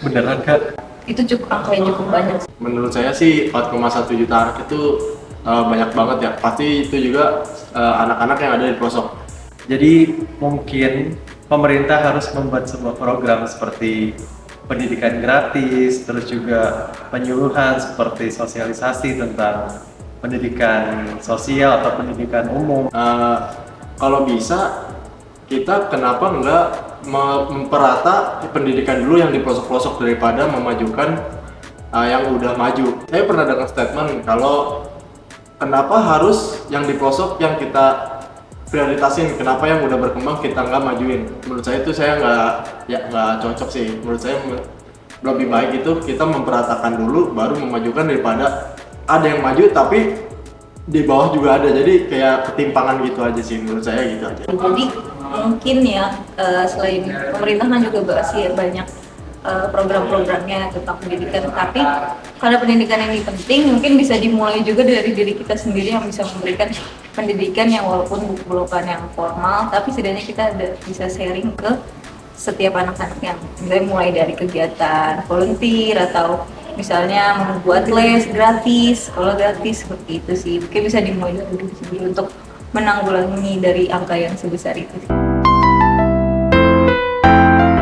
Beneran Kak? Itu cukup angka yang cukup banyak. Menurut saya sih 4,1 juta anak itu banyak banget ya. Pasti itu juga anak-anak yang ada di pelosok. Jadi mungkin pemerintah harus membuat sebuah program seperti pendidikan gratis, terus juga penyuluhan seperti sosialisasi tentang pendidikan sosial atau pendidikan umum. Kalau bisa, kita kenapa nggak memperata pendidikan dulu yang di pelosok-pelosok daripada memajukan yang udah maju. Saya pernah dengar statement kalau kenapa harus yang di pelosok yang kita prioritasin, kenapa yang udah berkembang kita nggak majuin. Menurut saya itu saya nggak cocok sih. Menurut saya lebih baik itu kita memperatakan dulu baru memajukan daripada ada yang maju tapi di bawah juga ada, jadi kayak ketimpangan gitu aja sih menurut saya gitu aja. Jadi mungkin ya selain pemerintah kan juga masih banyak program-programnya tentang pendidikan, tapi karena pendidikan ini penting mungkin bisa dimulai juga dari diri kita sendiri yang bisa memberikan pendidikan yang walaupun bukan yang formal, tapi setidaknya kita bisa sharing ke setiap anak-anak yang misalnya mulai dari kegiatan volunteer atau misalnya membuat les gratis, sekolah gratis seperti itu sih. Mungkin bisa dimulai dari diri sendiri untuk menanggulangi dari angka yang sebesar itu.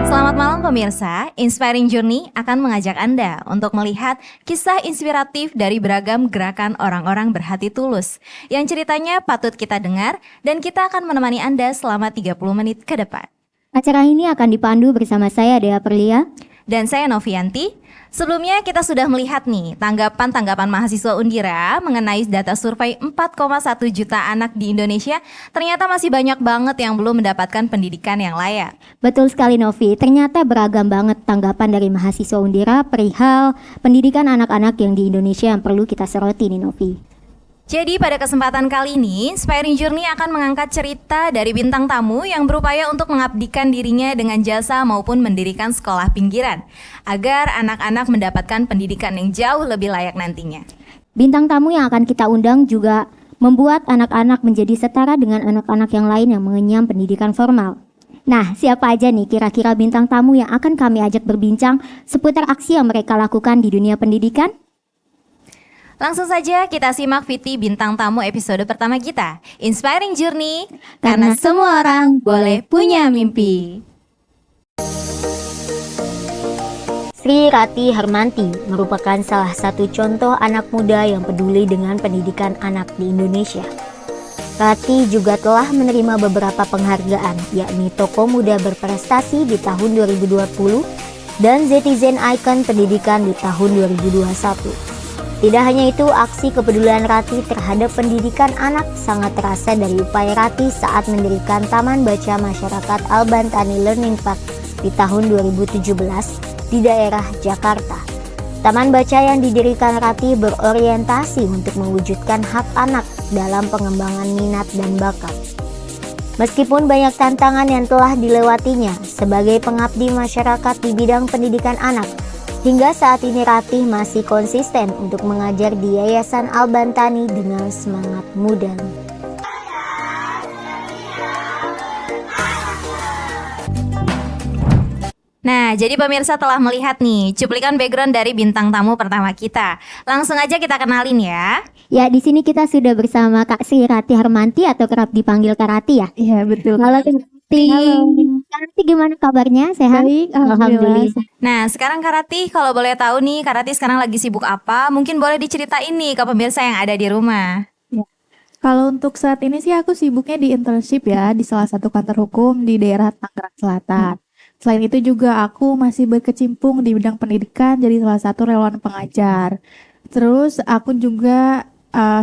Selamat malam pemirsa, Inspiring Journey akan mengajak Anda untuk melihat kisah inspiratif dari beragam gerakan orang-orang berhati tulus yang ceritanya patut kita dengar dan kita akan menemani Anda selama 30 menit ke depan. Acara ini akan dipandu bersama saya Dea Perlia dan saya Novianti. Sebelumnya kita sudah melihat nih tanggapan mahasiswa Undira mengenai data survei 4,1 juta anak di Indonesia. Ternyata masih banyak banget yang belum mendapatkan pendidikan yang layak. Betul sekali Novi, ternyata beragam banget tanggapan dari mahasiswa Undira perihal pendidikan anak-anak yang di Indonesia yang perlu kita soroti nih Novi. Jadi pada kesempatan kali ini, Inspiring Journey akan mengangkat cerita dari bintang tamu yang berupaya untuk mengabdikan dirinya dengan jasa maupun mendirikan sekolah pinggiran, agar anak-anak mendapatkan pendidikan yang jauh lebih layak nantinya. Bintang tamu yang akan kita undang juga membuat anak-anak menjadi setara dengan anak-anak yang lain yang mengenyam pendidikan formal. Nah, siapa aja nih kira-kira bintang tamu yang akan kami ajak berbincang seputar aksi yang mereka lakukan di dunia pendidikan? Langsung saja kita simak Viti bintang tamu episode pertama kita, Inspiring Journey, Karena semua orang boleh punya mimpi. Sri Rati Harmanti merupakan salah satu contoh anak muda yang peduli dengan pendidikan anak di Indonesia. Rati juga telah menerima beberapa penghargaan, yakni Tokoh Muda Berprestasi di tahun 2020 dan Zetizen Icon Pendidikan di tahun 2021. Tidak hanya itu, aksi kepedulian Rati terhadap pendidikan anak sangat terasa dari upaya Rati saat mendirikan Taman Baca Masyarakat Al-Bantani Learning Park di tahun 2017 di daerah Jakarta. Taman baca yang didirikan Rati berorientasi untuk mewujudkan hak anak dalam pengembangan minat dan bakat. Meskipun banyak tantangan yang telah dilewatinya sebagai pengabdi masyarakat di bidang pendidikan anak, hingga saat ini Rati masih konsisten untuk mengajar di Yayasan Al-Bantani dengan semangat muda. Nah, jadi pemirsa telah melihat nih cuplikan background dari bintang tamu pertama kita. Langsung aja kita kenalin ya. Ya, di sini kita sudah bersama Kak Sri Rati Harmanti atau kerap dipanggil Kak Rati ya? Iya, betul. Halo Kak Rati. Kak Rati gimana kabarnya? Sehat? Baik, Alhamdulillah. Nah, sekarang Kak Rati kalau boleh tahu nih, Kak Rati sekarang lagi sibuk apa? Mungkin boleh diceritain nih ke pemirsa yang ada di rumah. Kalau untuk saat ini sih aku sibuknya di internship ya di salah satu kantor hukum di daerah Tangerang Selatan. Selain itu juga aku masih berkecimpung di bidang pendidikan jadi salah satu relawan pengajar. Terus aku juga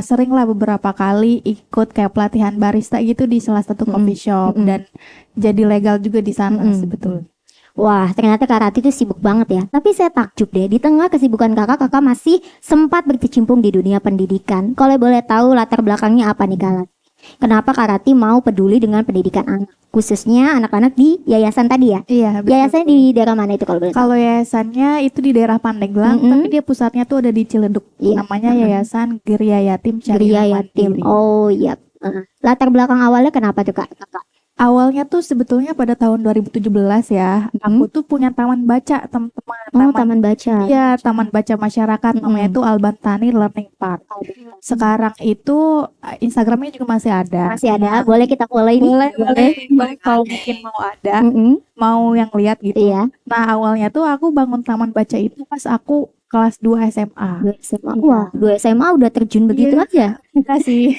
sering lah beberapa kali ikut kayak pelatihan barista gitu di salah satu coffee shop dan jadi legal juga di sana sebetulnya. Wah, ternyata Kak Rati itu sibuk banget ya. Tapi saya takjub deh, di tengah kesibukan kakak masih sempat berkecimpung di dunia pendidikan. Kalau boleh tahu latar belakangnya apa nih Kak Rati? Kenapa Kak Rati mau peduli dengan pendidikan anak? Khususnya anak-anak di yayasan tadi ya? Iya, betul. Yayasannya di daerah mana itu kalau boleh tahu? Kalau yayasannya itu di daerah Pandeglang, tapi dia pusatnya tuh ada di Ciledug. Iya. Namanya Yayasan Geria Yatim Cari Geria Rahmat Yatim. Diri. Oh iya. Latar belakang awalnya kenapa tuh Kak? Awalnya Awalnya tuh sebetulnya pada tahun 2017 ya, aku tuh punya taman baca, teman-teman. Oh, taman baca. Iya, taman baca masyarakat, namanya Mm-mm. itu Albantani Learning Park. Sekarang itu Instagramnya juga masih ada. Masih ada, boleh kita follow ini? Boleh kalau mungkin mau ada, Mm-mm. mau yang lihat gitu. Iya, Nah, awalnya tuh aku bangun taman baca itu pas aku kelas 2 SMA. 2 SMA. Iya. Wah, 2 SMA udah terjun begitu Iya. aja. Enggak sih,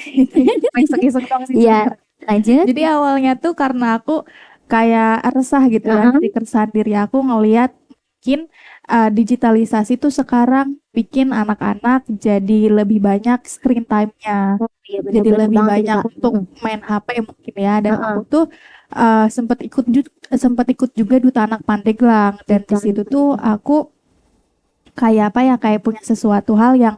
iseng-iseng dong sih. Iya, lanjut. Jadi awalnya tuh karena aku kayak resah gitu ya, Uh-huh. dari keresahan diri aku ngelihat mungkin digitalisasi tuh sekarang bikin anak-anak jadi lebih banyak screen time-nya, Oh, iya jadi bener-bener lebih banget itu, banyak Kak. untuk Mm-mm. main HP mungkin ya. Dan Uh-uh. aku tuh sempat ikut juga Duta Anak Pandeglang, dan di Duta situ Anak tuh aku kayak apa ya, kayak punya sesuatu hal yang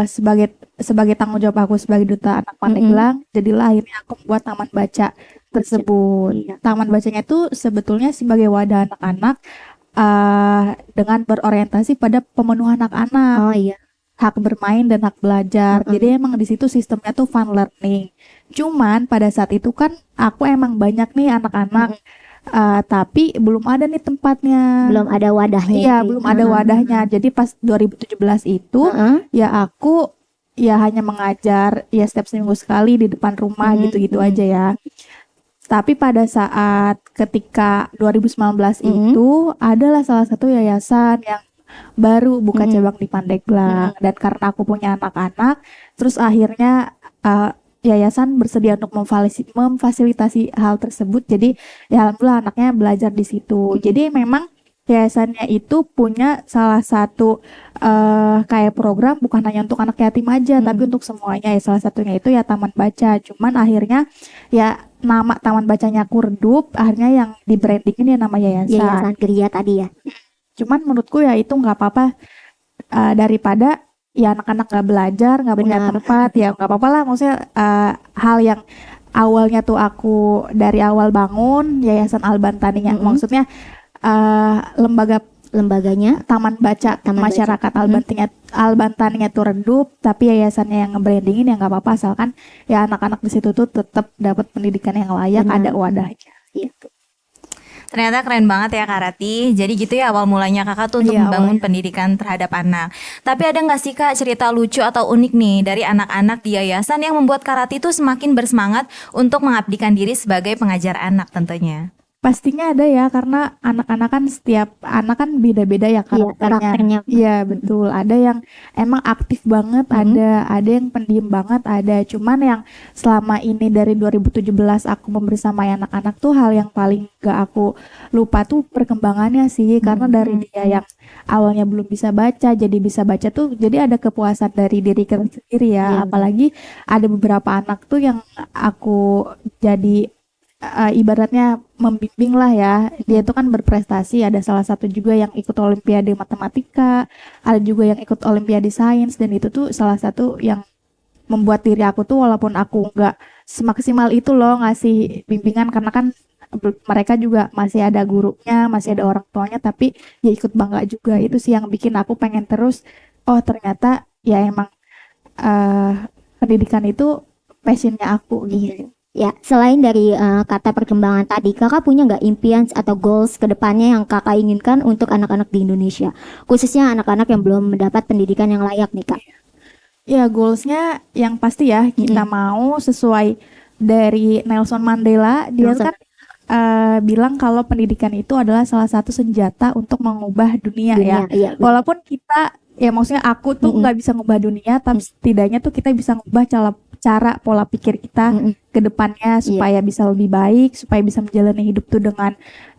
sebagai sebagai tanggung jawab aku sebagai Duta Anak Pandeglang, jadilah akhirnya aku membuat taman baca tersebut. Iya. Taman bacanya itu sebetulnya sebagai wadah anak-anak dengan berorientasi pada pemenuhan hak anak, Oh iya. hak bermain dan hak belajar. Mm-mm. Jadi emang di situ sistemnya tuh fun learning. Cuman pada saat itu kan aku emang banyak nih anak-anak, tapi belum ada nih tempatnya. Belum ada wadahnya Iya, itu ya. belum ada wadahnya. Jadi pas 2017 itu Uh-uh. ya aku ya hanya mengajar ya setiap seminggu sekali di depan rumah gitu-gitu aja ya. Tapi pada saat ketika 2019 itu adalah salah satu yayasan yang baru buka cabang di Pandeglang, dan karena aku punya anak-anak, terus akhirnya yayasan bersedia untuk memfasilitasi hal tersebut. Jadi ya alhamdulillah anaknya belajar di situ. Jadi memang yayasannya itu punya salah satu kayak program bukan hanya untuk anak yatim aja, tapi untuk semuanya ya. Salah satunya itu ya taman baca. Cuman akhirnya ya nama taman bacanya aku redup, akhirnya yang di brandingin ya nama yayasan. Yayasan Geria tadi ya. Cuman menurutku ya itu nggak apa-apa, daripada ya anak-anak nggak belajar, nggak punya Benar. tempat, ya nggak apa-apa lah. Maksudnya hal yang awalnya tuh aku dari awal bangun yayasan Albantaninya, maksudnya Lembaganya taman baca Taman masyarakat Albantaninya tuh redup, tapi yayasannya yang nge-brandingin ya nggak apa-apa, asalkan ya anak-anak di situ tuh tetap dapat pendidikan yang layak, Benar. ada wadahnya. gitu. Ternyata keren banget ya Kak Rati. Jadi gitu ya awal mulanya kakak tuh untuk Iya, membangun awalnya. pendidikan terhadap anak. Tapi ada nggak sih Kak cerita lucu atau unik nih dari anak-anak di yayasan yang membuat Kak Rati tuh semakin bersemangat untuk mengabdikan diri sebagai pengajar anak tentunya? Pastinya ada ya, karena anak-anak kan setiap anak kan beda-beda ya Iya, karakternya. Iya, betul. Ada yang emang aktif banget, ada yang pendiam banget, ada. Cuman yang selama ini dari 2017 aku membersamai anak-anak tuh hal yang paling gak aku lupa tuh perkembangannya sih. Karena dari dia yang awalnya belum bisa baca jadi bisa baca tuh, jadi ada kepuasan dari diri kita sendiri ya. Iya. Apalagi ada beberapa anak tuh yang aku jadi ibaratnya membimbing lah ya. Dia tuh kan berprestasi, ada salah satu juga yang ikut olimpiade matematika, ada juga yang ikut olimpiade sains, dan itu tuh salah satu yang membuat diri aku tuh, walaupun aku nggak semaksimal itu loh ngasih bimbingan, karena kan mereka juga masih ada gurunya, masih ada orang tuanya, tapi ya ikut bangga juga. Itu sih yang bikin aku pengen terus, oh ternyata ya emang pendidikan itu passionnya aku gitu. Ya, selain dari kata perkembangan tadi, kakak punya nggak impian atau goals ke depannya yang kakak inginkan untuk anak-anak di Indonesia? Khususnya anak-anak yang belum mendapat pendidikan yang layak nih, Kak. Ya, goalsnya yang pasti ya kita mau sesuai dari Nelson Mandela. Dia Nelson. kan bilang kalau pendidikan itu adalah salah satu senjata untuk mengubah dunia ya. Iya, Walaupun kita, ya maksudnya aku tuh nggak bisa ngubah dunia, tapi setidaknya tuh kita bisa ngubah cara pola pikir kita ke depannya supaya bisa lebih baik, supaya bisa menjalani hidup tuh dengan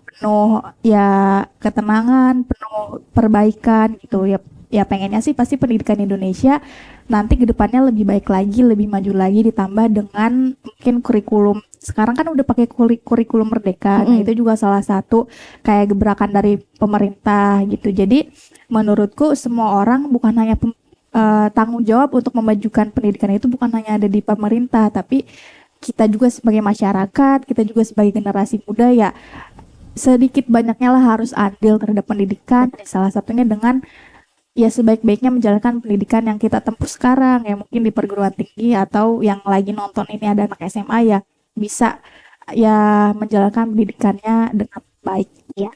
penuh ya ketenangan, penuh perbaikan gitu ya. Ya pengennya sih pasti pendidikan Indonesia nanti ke depannya lebih baik lagi, lebih maju lagi, ditambah dengan mungkin kurikulum. Sekarang kan udah pakai kurikulum merdeka. Nah, itu juga salah satu kayak gebrakan dari pemerintah gitu. Jadi menurutku semua orang bukan hanya tanggung jawab untuk memajukan pendidikan itu bukan hanya ada di pemerintah, tapi kita juga sebagai masyarakat, kita juga sebagai generasi muda ya sedikit banyaknya lah harus adil terhadap pendidikan. Salah satunya dengan ya sebaik-baiknya menjalankan pendidikan yang kita tempuh sekarang, ya mungkin di perguruan tinggi atau yang lagi nonton ini ada anak SMA ya bisa ya menjalankan pendidikannya dengan baik. Ya.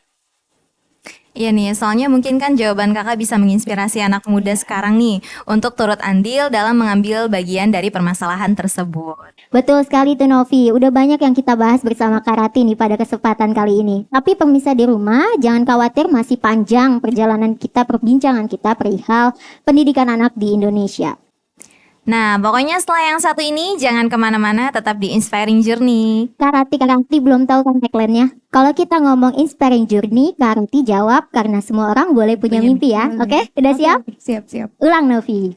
Iya nih, soalnya mungkin kan jawaban kakak bisa menginspirasi anak muda sekarang nih untuk turut andil dalam mengambil bagian dari permasalahan tersebut. Betul sekali tuh Novi, udah banyak yang kita bahas bersama Kak Rati nih pada kesempatan kali ini. Tapi pemirsa di rumah, jangan khawatir, masih panjang perjalanan kita, perbincangan kita perihal pendidikan anak di Indonesia. Nah, pokoknya setelah yang satu ini jangan kemana-mana, tetap di Inspiring Journey. Kak Rati belum tahu kan tagline-nya? Kalau kita ngomong Inspiring Journey, Kak Rati jawab karena semua orang boleh punya mimpi ya. Oke, udah siap? Siap. Ulang Novi.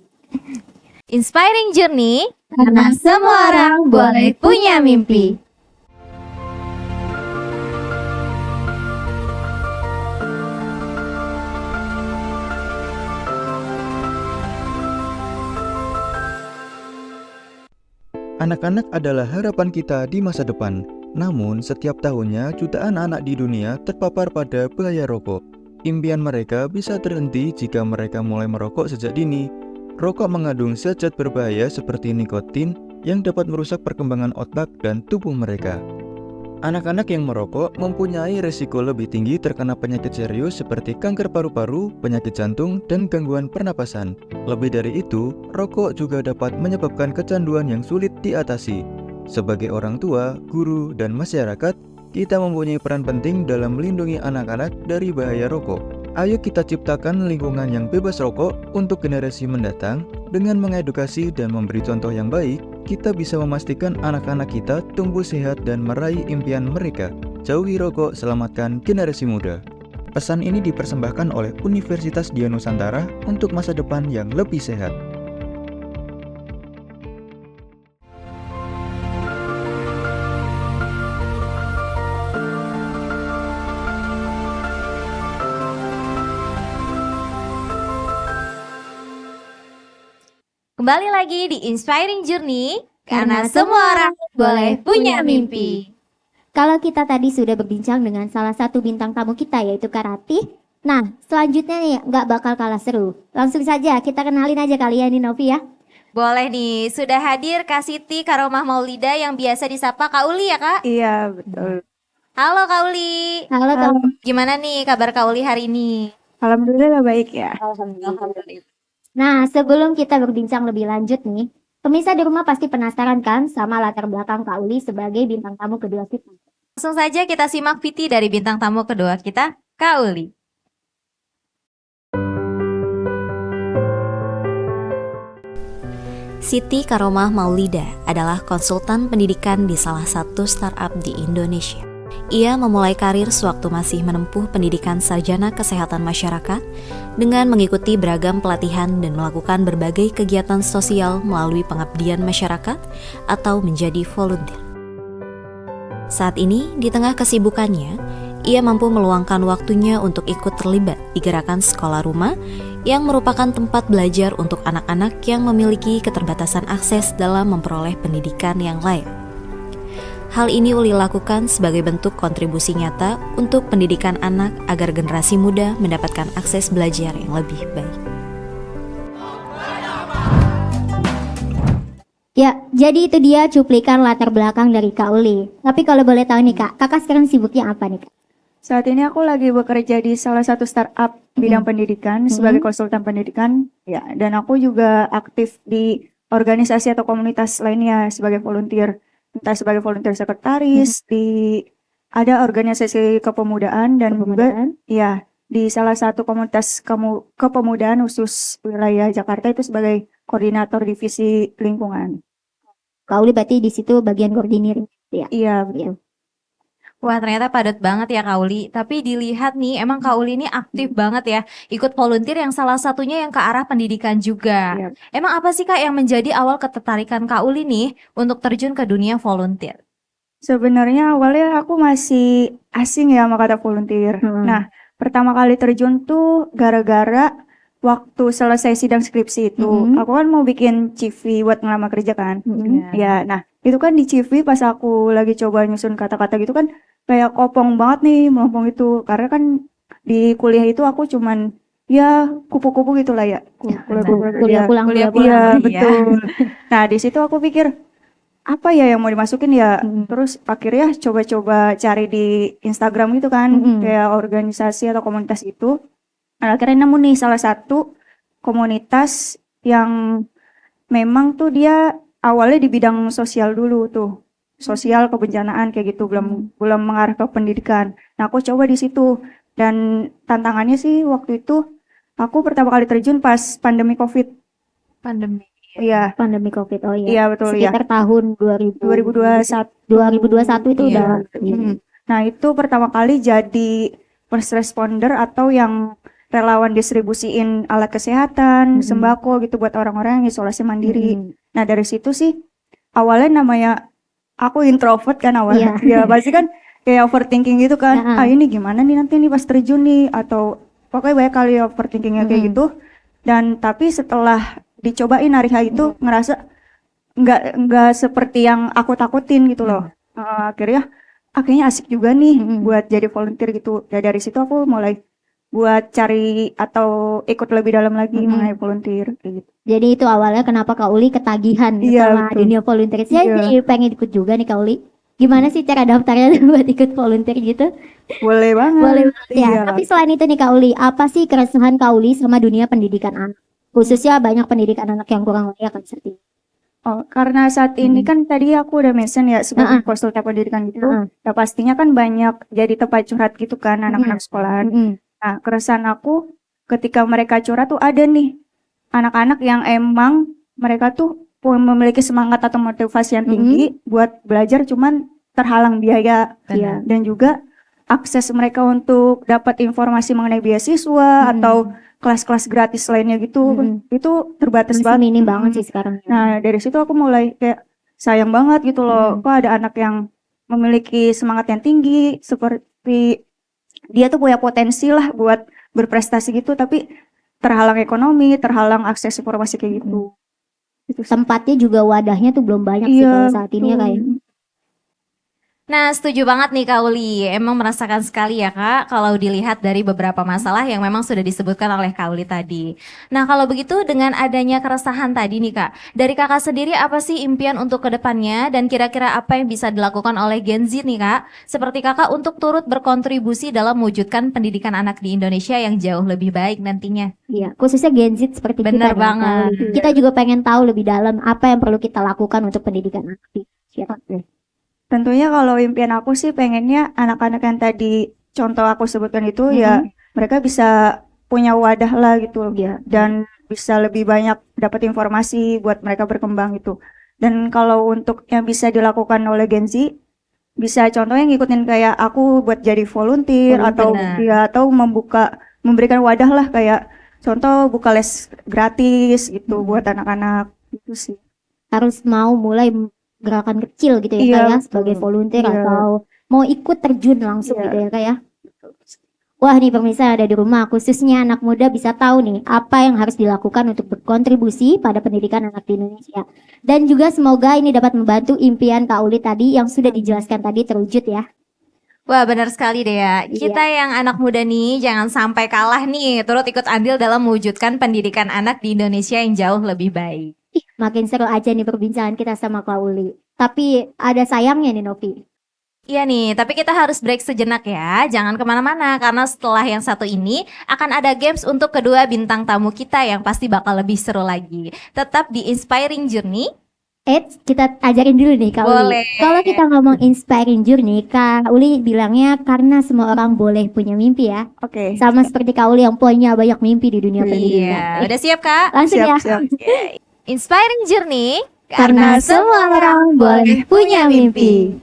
Inspiring Journey, Karena semua orang boleh punya mimpi. Anak-anak adalah harapan kita di masa depan. Namun, setiap tahunnya jutaan anak di dunia terpapar pada bahaya rokok. Impian mereka bisa terhenti jika mereka mulai merokok sejak dini. Rokok mengandung zat-zat berbahaya seperti nikotin yang dapat merusak perkembangan otak dan tubuh mereka. Anak-anak yang merokok mempunyai risiko lebih tinggi terkena penyakit serius seperti kanker paru-paru, penyakit jantung, dan gangguan pernapasan. Lebih dari itu, rokok juga dapat menyebabkan kecanduan yang sulit diatasi. Sebagai orang tua, guru, dan masyarakat, kita mempunyai peran penting dalam melindungi anak-anak dari bahaya rokok. Ayo kita ciptakan lingkungan yang bebas rokok untuk generasi mendatang. Dengan mengedukasi dan memberi contoh yang baik, kita bisa memastikan anak-anak kita tumbuh sehat dan meraih impian mereka. Jauhi rokok, selamatkan generasi muda. Pesan ini dipersembahkan oleh Universitas Dianusantara untuk masa depan yang lebih sehat. Kembali lagi di Inspiring Journey, karena semua orang boleh punya mimpi. Kalau kita tadi sudah berbincang dengan salah satu bintang tamu kita yaitu Kak Rati. Nah, selanjutnya nih nggak bakal kalah seru. Langsung saja kita kenalin aja kalian nih Novi ya. Boleh nih, sudah hadir Kak Siti Karomah Maulida yang biasa disapa Kak Uli ya Kak? Iya, betul. Halo Kak Uli, Halo Kak. gimana nih kabar Kak Uli hari ini? Alhamdulillah baik ya. Alhamdulillah. Nah, sebelum kita berbincang lebih lanjut nih, pemirsa di rumah pasti penasaran kan sama latar belakang Kak Uli sebagai bintang tamu kedua kita. Langsung saja kita simak Viti dari bintang tamu kedua kita, Kak Uli. Siti Karomah Maulida adalah konsultan pendidikan di salah satu startup di Indonesia. Ia memulai karir sewaktu masih menempuh pendidikan sarjana kesehatan masyarakat dengan mengikuti beragam pelatihan dan melakukan berbagai kegiatan sosial melalui pengabdian masyarakat atau menjadi volunteer. Saat ini, di tengah kesibukannya, ia mampu meluangkan waktunya untuk ikut terlibat di gerakan sekolah rumah yang merupakan tempat belajar untuk anak-anak yang memiliki keterbatasan akses dalam memperoleh pendidikan yang layak. Hal ini Uli lakukan sebagai bentuk kontribusi nyata untuk pendidikan anak agar generasi muda mendapatkan akses belajar yang lebih baik. Ya, jadi itu dia cuplikan latar belakang dari Kak Uli. Tapi kalau boleh tahu nih Kak, kakak sekarang sibuknya apa nih Kak? Saat ini aku lagi bekerja di salah satu startup bidang pendidikan sebagai konsultan pendidikan. Ya, dan aku juga aktif di organisasi atau komunitas lainnya sebagai volunteer. Entah sebagai volunteer sekretaris, ada organisasi kepemudaan dan juga ya di salah satu komunitas kepemudaan khusus wilayah Jakarta itu sebagai koordinator divisi lingkungan. Kak Uli berarti di situ bagian koordinir ya? Iya, betul. Wah, ternyata padat banget ya Kak Uli. Tapi dilihat nih, emang Kak Uli ini aktif banget ya, ikut volunteer yang salah satunya yang ke arah pendidikan juga. Iya. Emang apa sih Kak yang menjadi awal ketertarikan Kak Uli nih untuk terjun ke dunia volunteer? Sebenarnya awalnya aku masih asing ya sama kata volunteer. Nah, pertama kali terjun tuh gara-gara waktu selesai sidang skripsi itu, aku kan mau bikin CV buat ngelamar kerja kan. Ya, nah itu kan di CV pas aku lagi coba nyusun kata-kata gitu kan kayak kopong banget nih melompong itu. Karena kan di kuliah itu aku cuman ya kupu-kupu gitu lah ya. Kuliah pulang. Iya, betul. Nah, di situ aku pikir apa ya yang mau dimasukin ya. Mm-mm. Terus akhirnya coba-coba cari di Instagram gitu kan, Mm-mm. kayak organisasi atau komunitas itu. Nah, akhirnya nemu nih salah satu komunitas yang memang tuh dia awalnya di bidang sosial dulu tuh, sosial kebencanaan kayak gitu, belum mengarah ke pendidikan. Nah, aku coba di situ, dan tantangannya sih waktu itu aku pertama kali terjun pas pandemi COVID. Pandemi. Iya, Pandemi COVID, oh iya. iya betul ya. Sekitar tahun 2021. 2021 itu Iya. udah. Nah, itu pertama kali jadi first responder atau yang relawan distribusiin alat kesehatan, sembako gitu buat orang-orang yang isolasi mandiri. Nah, dari situ sih awalnya namanya aku introvert kan awalnya. Iya. Ya, pasti kan kayak overthinking gitu kan. Heeh. Ini gimana nih nanti nih pas terjun nih, atau pokoknya banyak kali overthinkingnya kayak gitu. Dan tapi setelah dicobain hari itu ngerasa nggak seperti yang aku takutin gitu loh. Akhirnya asik juga nih buat jadi volunteer gitu. Ya dari situ aku mulai buat cari atau ikut lebih dalam lagi mengenai volunteer kayak gitu. Jadi itu awalnya kenapa Kak Uli ketagihan Iya, sama betul. dunia volunteer. Saya Iya. jadi pengen ikut juga nih Kak Uli. Gimana sih cara daftarnya buat ikut volunteer gitu? Boleh banget. Boleh banget ya. Iya. Tapi selain itu nih Kak Uli, apa sih keresahan Kak Uli sama dunia pendidikan anak? Khususnya banyak pendidikan anak yang kurang layak kan seperti itu. Oh, karena saat ini kan tadi aku udah mention ya sebagai konsultan pendidikan gitu, ya pastinya kan banyak jadi tempat curhat gitu kan anak-anak sekolahan. Nah, keresahan aku ketika mereka curhat tuh ada nih anak-anak yang emang mereka tuh memiliki semangat atau motivasi yang tinggi buat belajar, cuman terhalang biaya ya, dan juga akses mereka untuk dapat informasi mengenai beasiswa atau kelas-kelas gratis lainnya gitu, itu terbatas Masih banget. minim banget sih sekarang. Nah, dari situ aku mulai kayak sayang banget gitu loh, kok ada anak yang memiliki semangat yang tinggi, seperti dia tuh punya potensi lah buat berprestasi gitu, tapi terhalang ekonomi, terhalang akses informasi kayak gitu. Itu sih. Tempatnya juga wadahnya tuh belum banyak sih Iya, kalau saat ini ya betul. kayak. Nah, setuju banget nih Kak Uli. Emang merasakan sekali ya Kak, kalau dilihat dari beberapa masalah yang memang sudah disebutkan oleh Kak Uli tadi. Nah, kalau begitu dengan adanya keresahan tadi nih Kak, dari Kakak sendiri apa sih impian untuk kedepannya dan kira-kira apa yang bisa dilakukan oleh Gen Z nih Kak, seperti Kakak untuk turut berkontribusi dalam mewujudkan pendidikan anak di Indonesia yang jauh lebih baik nantinya? Iya, khususnya Gen Z seperti Benar kita. banget. Kak Uli. Kita juga pengen tahu lebih dalam apa yang perlu kita lakukan untuk pendidikan anak di Indonesia. Tentunya kalau impian aku sih pengennya anak-anak yang tadi contoh aku sebutkan itu ya mereka bisa punya wadah lah gitu dan bisa lebih banyak dapat informasi buat mereka berkembang gitu. Dan kalau untuk yang bisa dilakukan oleh Gen Z, bisa contohnya ngikutin kayak aku buat jadi volunteer atau benar. ya atau memberikan wadah lah, kayak contoh buka les gratis gitu buat anak-anak itu sih. Harus mau mulai gerakan kecil gitu ya Iya, Kak ya, betul. sebagai volunteer Iya. atau mau ikut terjun langsung Iya. gitu ya Kak ya. Wah nih pemirsa yang ada di rumah, khususnya anak muda bisa tahu nih apa yang harus dilakukan untuk berkontribusi pada pendidikan anak di Indonesia. Dan juga semoga ini dapat membantu impian Kak Uli tadi yang sudah dijelaskan tadi terwujud ya. Wah, benar sekali deh ya. Kita yang anak muda nih jangan sampai kalah nih, turut ikut andil dalam mewujudkan pendidikan anak di Indonesia yang jauh lebih baik. Ih, makin seru aja nih perbincangan kita sama Kak Uli. Tapi ada sayangnya nih Novi. Iya nih, tapi kita harus break sejenak ya. Jangan kemana-mana, karena setelah yang satu ini akan ada games untuk kedua bintang tamu kita yang pasti bakal lebih seru lagi. Tetap di Inspiring Journey. Kita ajarin dulu nih Kak Uli. Boleh. Kalau kita ngomong inspiring journey, Kak Uli bilangnya karena semua orang boleh punya mimpi ya. Oke. Sama seperti Kak Uli yang punya banyak mimpi di dunia pendidikan. Iya, udah siap Kak? Langsung ya. Siap. Inspiring Journey, Karena semua orang boleh punya mimpi.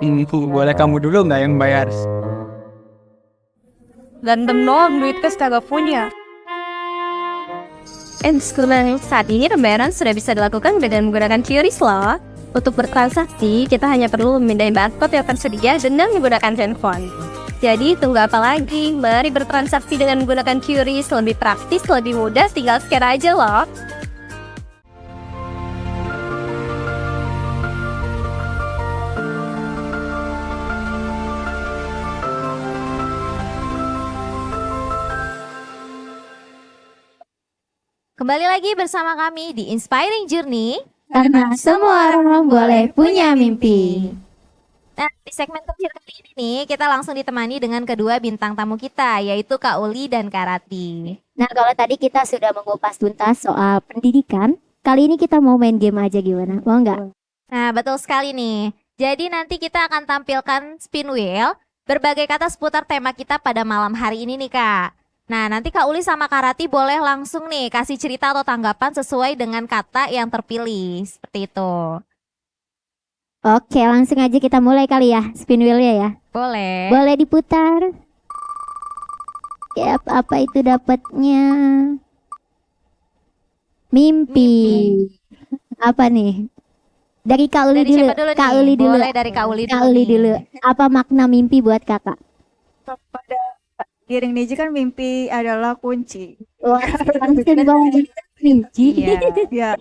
Boleh kamu dulu nggak yang bayar? Ganteng dong, duit kes kagak punya. Instrumen saat ini pembayaran sudah bisa dilakukan dengan menggunakan QRIS loh. Untuk bertransaksi, kita hanya perlu memindai barcode yang tersedia dengan menggunakan handphone. Jadi tunggu apa lagi? Mari bertransaksi dengan menggunakan QRIS, lebih praktis, lebih mudah, tinggal scan aja loh. Kembali lagi bersama kami di Inspiring Journey. Karena semua orang boleh punya mimpi. Nah, di segmen terakhir kali ini nih, kita langsung ditemani dengan kedua bintang tamu kita, yaitu Kak Uli dan Kak Rati. Nah, kalau tadi kita sudah mengupas tuntas soal pendidikan, kali ini kita mau main game aja gimana? Mau nggak? Nah, betul sekali nih. Jadi nanti kita akan tampilkan spin wheel, berbagai kata seputar tema kita pada malam hari ini nih, Kak. Nah, nanti Kak Uli sama Kak Rati boleh langsung nih kasih cerita atau tanggapan sesuai dengan kata yang terpilih. Seperti itu. Oke, langsung aja kita mulai kali ya, spin wheel-nya ya. Boleh. Boleh diputar. Ya, apa itu dapatnya? Mimpi. Apa nih? Dari Kak Uli Dari dulu. siapa dulu Kak nih? Uli dulu. Boleh dari Kak Uli Kak dulu Uli nih. dulu. Apa makna mimpi buat kakak? Pada Giring Niji kan mimpi adalah kunci. Wah, langsung banget mimpi. Iya. Ya,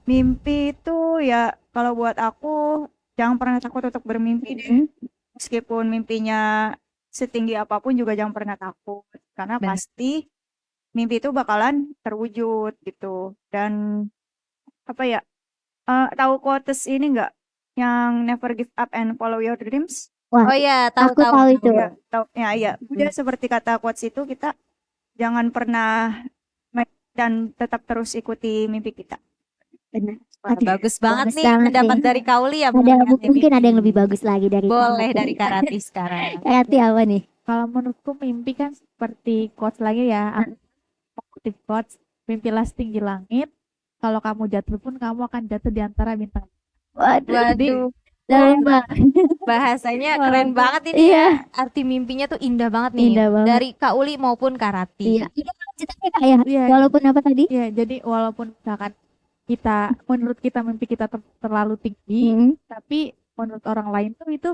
mimpi itu ya kalau buat aku jangan pernah takut untuk bermimpi deh. Meskipun mimpinya setinggi apapun juga jangan pernah takut. Karena Benar. pasti mimpi itu bakalan terwujud gitu. Dan apa ya? Tahu quotes ini nggak? Yang never give up and follow your dreams? Wah, Oh iya, aku tahu itu. Ya, tahu ya, iya. Udah seperti kata quotes itu kita jangan pernah dan tetap terus ikuti mimpi kita. Benar. Wah, Aduh, bagus banget bagus nih banget pendapat nih. dari Kak Uli ya. Ada mengenai mungkin ada yang mimpi. lebih bagus lagi dari Boleh kamu. dari Kak Rati sekarang. Rati apa nih? Kalau menurutku mimpi kan seperti quotes lagi ya. Aku mengutip quotes, mimpilah setinggi langit. Kalau kamu jatuh pun kamu akan jatuh di antara bintang. Waduh, Waduh, dalam banget. bahasanya keren banget ini Iya. ya. Arti mimpinya tuh indah banget nih. Indah banget. Dari Kak Uli maupun Kak Rati. Iya. Udah lanjut aja Kak ya. Iya. Walaupun apa tadi? Ya, jadi walaupun misalkan menurut kita mimpi kita terlalu tinggi, Hmm. tapi menurut orang lain tuh itu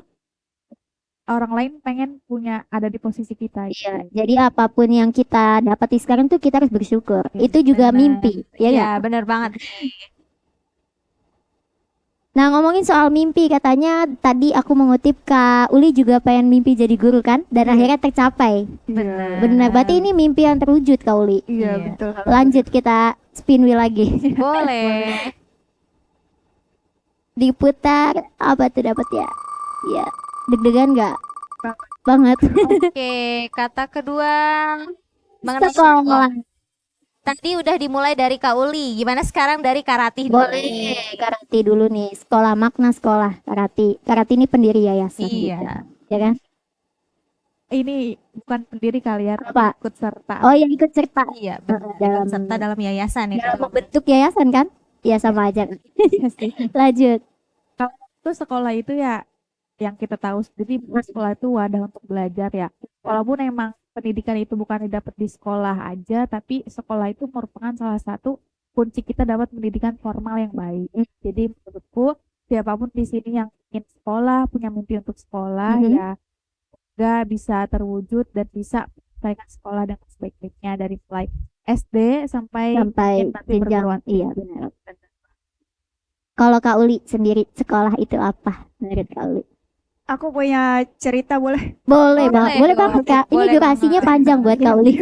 orang lain pengen punya ada di posisi kita. Iya. Jadi apapun yang kita dapati sekarang tuh kita harus bersyukur. Itu juga Benar. mimpi, ya Iya, nggak? benar banget. Nah, ngomongin soal mimpi, katanya tadi aku mengutip Kak Uli juga pengen mimpi jadi guru kan, dan akhirnya tercapai. Benar. Benar. Berarti ini mimpi yang terwujud Kak Uli. Iya, Iya. betul. Lanjut kita spin wheel lagi. Boleh. Diputar, apa tuh dapat ya? Iya. Deg-degan nggak? Banget. Oke, kata kedua mengenai Sekolah. Tadi udah dimulai dari Kak Uli. Gimana sekarang dari Kak Rati dulu? Boleh, Kak Rati dulu nih. Sekolah, makna sekolah, Kak Rati. Kak Rati ini pendiri yayasan. Iya. gitu. Ya kan? Ini bukan pendiri kali ya, Apa? ikut serta. Oh, yang ikut serta Iya, benar. dalam Serta dalam yayasan ya. dalam membentuk yayasan kan? Ya sama aja. Lanjut. Itu sekolah itu ya yang kita tahu sendiri bahwa sekolah itu wadah untuk belajar ya. Walaupun emang pendidikan itu bukan didapat di sekolah aja, tapi sekolah itu merupakan salah satu kunci kita dapat pendidikan formal yang baik. Jadi menurutku siapapun di sini yang ingin sekolah, punya mimpi untuk sekolah ya semoga bisa terwujud dan bisa menyelesaikan sekolah dengan sebaik-baiknya dari mulai SD sampai Sampai nanti jenjang. perguruan Iya, benar. Kalau Kak Uli sendiri sekolah itu apa menurut Kak Uli? Aku punya cerita boleh? Boleh Boleh, banget, boleh banget Kak. Ini boleh durasinya banget. panjang buat Kak Uli.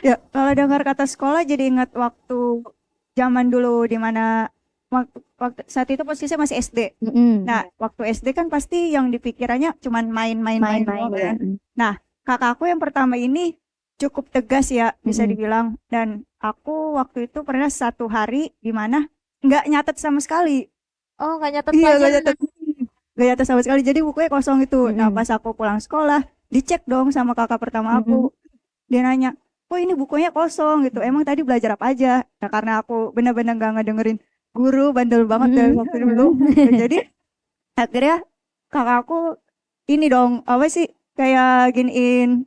Ya, kalau dengar kata sekolah jadi ingat waktu zaman dulu di mana waktu saat itu posisinya masih SD. Mm-mm. Nah, waktu SD kan pasti yang dipikirannya cuman main-main Main-main doang ya. kan. Kakakku yang pertama ini cukup tegas ya, bisa Mm-mm. dibilang. Dan aku waktu itu pernah satu hari di mana nggak nyatet sama sekali. Oh, nggak nyatet Iya, nggak pelajaran. nyatet. Nggak nyatet sama sekali. Jadi bukunya kosong itu. Nah, Mm-mm. pas aku pulang sekolah, dicek dong sama kakak pertama aku. Dia nanya, "Oh, ini bukunya kosong gitu. Emang tadi belajar apa aja?" Nah, karena aku bener-bener nggak ngedengerin guru, bandel banget dari waktu dulu. Jadi akhirnya kakakku ini dong, apa sih, kayak giniin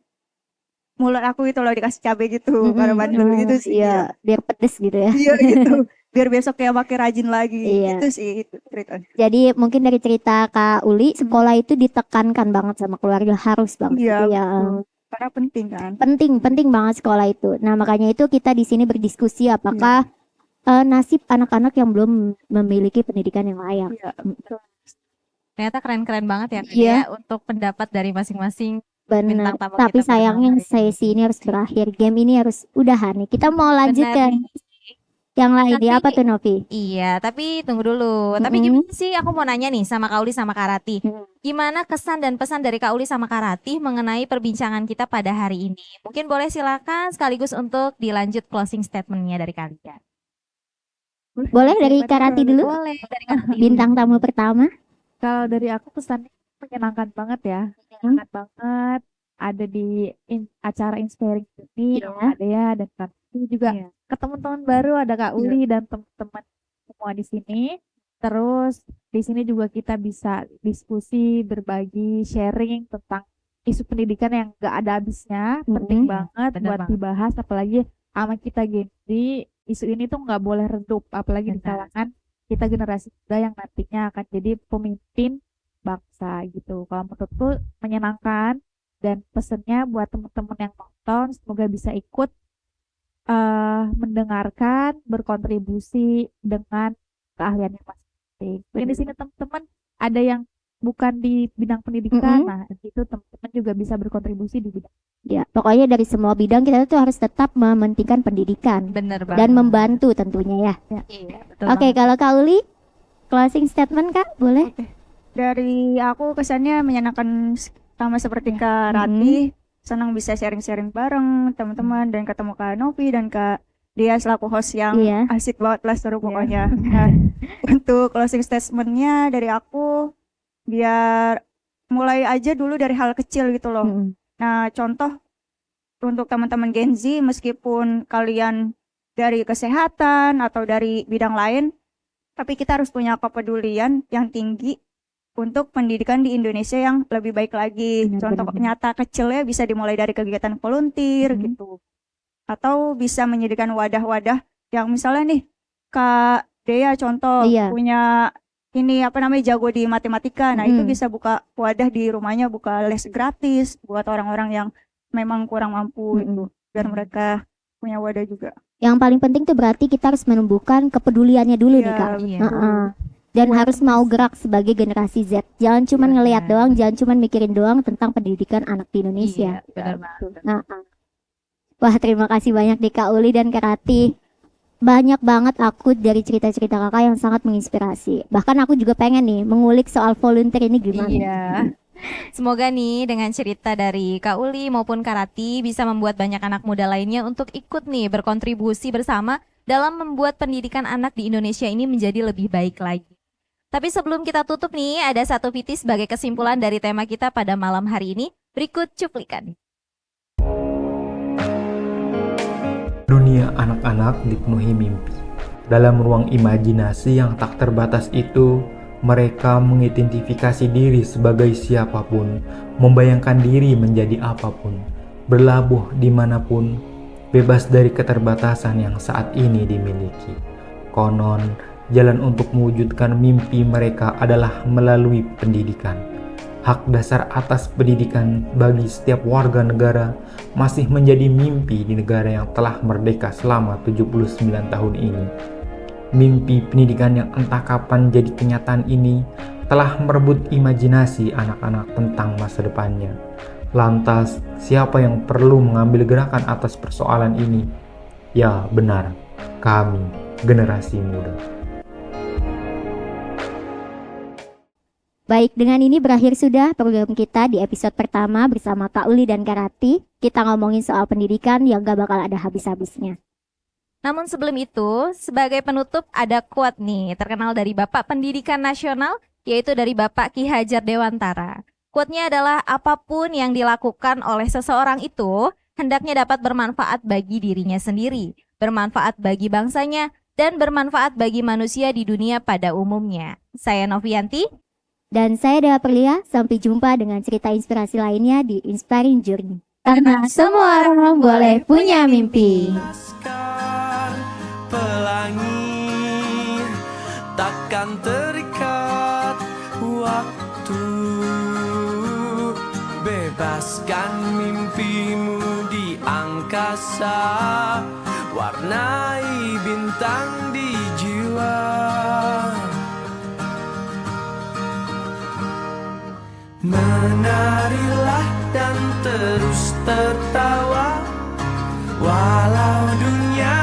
mulut aku gitu loh, dikasih cabai gitu, karena bandel gitu sih. Iya, biar pedes gitu ya. Iya gitu. Biar besok kayak makin rajin lagi. Iya. Itu sih itu ceritanya. Jadi mungkin dari cerita Kak Uli, sekolah itu ditekankan banget sama keluarga, harus banget Iya, gitu ya. betul. Karena penting kan. Penting banget sekolah itu. Nah, makanya itu kita di sini berdiskusi apakah nasib anak-anak yang belum memiliki pendidikan yang layak. Iya, betul. Ternyata keren-keren banget ya Kak, Iya. ya untuk pendapat dari masing-masing Benar. bintang tamu Tapi kita pada sayangnya malam hari ini. sesi ini harus berakhir. Game ini harus udahan nih. Kita mau lanjut Benar ke nih. yang lain. Tapi- Ya, apa tuh Novi? Iya, tapi tunggu dulu. Tapi gimana sih, aku mau nanya nih sama Kak Uli sama Kak Rati. Gimana kesan dan pesan dari Kak Uli sama Kak Rati mengenai perbincangan kita pada hari ini? Mungkin boleh silakan sekaligus untuk dilanjut closing statement-nya dari kalian. Boleh dari Kak Rati dulu? Boleh dari Kak Rati. Bintang tamu pertama. Kalau dari aku kesannya menyenangkan banget ya. Menyenangkan banget. Ada di acara Inspiring Journey, Iya. ada ya, dan Kak juga ketemu teman baru, ada Kak Uli dan teman-teman semua di sini. Terus di sini juga kita bisa diskusi, berbagi, sharing tentang isu pendidikan yang gak ada habisnya. Penting banget bener buat banget. dibahas, apalagi sama kita Gen Z. Isu ini tuh nggak boleh redup, apalagi di Benar. kalangan kita generasi muda yang nantinya akan jadi pemimpin bangsa gitu. Kalau menurutku menyenangkan, dan pesennya buat teman-teman yang nonton semoga bisa ikut mendengarkan, berkontribusi dengan keahliannya masing-masing. Mungkin di sini teman-teman ada yang bukan di bidang pendidikan, nah itu teman-teman juga bisa berkontribusi di bidang. Ya, pokoknya dari semua bidang kita tuh harus tetap mementingkan pendidikan Bener banget. dan membantu tentunya ya. Iya, betul Oke, banget. kalau Kak Uli, closing statement Kak, boleh? Dari aku kesannya menyenangkan sama seperti Kak Rati. Senang bisa sharing-sharing bareng teman-teman dan ketemu Kak Novi dan Kak Dia selaku host yang Iya. asik banget lah seru pokoknya. Nah, untuk closing statementnya dari aku, biar mulai aja dulu dari hal kecil gitu loh. Nah, contoh untuk teman-teman Gen Z, meskipun kalian dari kesehatan atau dari bidang lain, tapi kita harus punya kepedulian yang tinggi untuk pendidikan di Indonesia yang lebih baik lagi. Contoh nyata kecilnya bisa dimulai dari kegiatan volunteer gitu. Atau bisa menyediakan wadah-wadah yang misalnya nih, Kak Dea contoh punya ini apa namanya jago di matematika. Nah, itu bisa buka wadah di rumahnya, buka les gratis buat orang-orang yang memang kurang mampu itu, biar mereka punya wadah juga. Yang paling penting tuh berarti kita harus menumbuhkan kepeduliannya dulu nih Kak. Dan harus mau gerak sebagai generasi Z. Jangan cuma ngelihat doang, jangan cuma mikirin doang tentang pendidikan anak di Indonesia. Benar banget. Wah, terima kasih banyak nih Kak Uli dan Kak Rati. Banyak banget aku dari cerita-cerita kakak yang sangat menginspirasi. Bahkan aku juga pengen nih mengulik soal volunteer ini gimana. Iya. Semoga nih dengan cerita dari Kak Uli maupun Kak Rati bisa membuat banyak anak muda lainnya untuk ikut nih berkontribusi bersama dalam membuat pendidikan anak di Indonesia ini menjadi lebih baik lagi. Tapi sebelum kita tutup nih, ada satu titik sebagai kesimpulan dari tema kita pada malam hari ini. Berikut cuplikan. Dunia anak-anak dipenuhi mimpi. Dalam ruang imajinasi yang tak terbatas itu, mereka mengidentifikasi diri sebagai siapapun, membayangkan diri menjadi apapun, berlabuh dimanapun, bebas dari keterbatasan yang saat ini dimiliki. Konon, jalan untuk mewujudkan mimpi mereka adalah melalui pendidikan. Hak dasar atas pendidikan bagi setiap warga negara masih menjadi mimpi di negara yang telah merdeka selama 79 tahun ini. Mimpi pendidikan yang entah kapan jadi kenyataan ini telah merebut imajinasi anak-anak tentang masa depannya. Lantas, siapa yang perlu mengambil gerakan atas persoalan ini? Ya, benar, kami, generasi muda. Baik, dengan ini berakhir sudah program kita di episode pertama bersama Kak Uli dan Kak Rati. Kita ngomongin soal pendidikan yang gak bakal ada habis-habisnya. Namun sebelum itu, sebagai penutup ada quote nih terkenal dari Bapak Pendidikan Nasional, yaitu dari Bapak Ki Hajar Dewantara. Quote-nya adalah, apapun yang dilakukan oleh seseorang itu hendaknya dapat bermanfaat bagi dirinya sendiri, bermanfaat bagi bangsanya, dan bermanfaat bagi manusia di dunia pada umumnya. Saya Novianti. Dan saya Dea Perlia, sampai jumpa dengan cerita inspirasi lainnya di Inspiring Journey. Karena semua orang boleh punya mimpi. Pelangi takkan terikat waktu. Bebaskan mimpimu di angkasa, warnai bintang di jiwa. Menarilah dan terus tertawa, walau dunia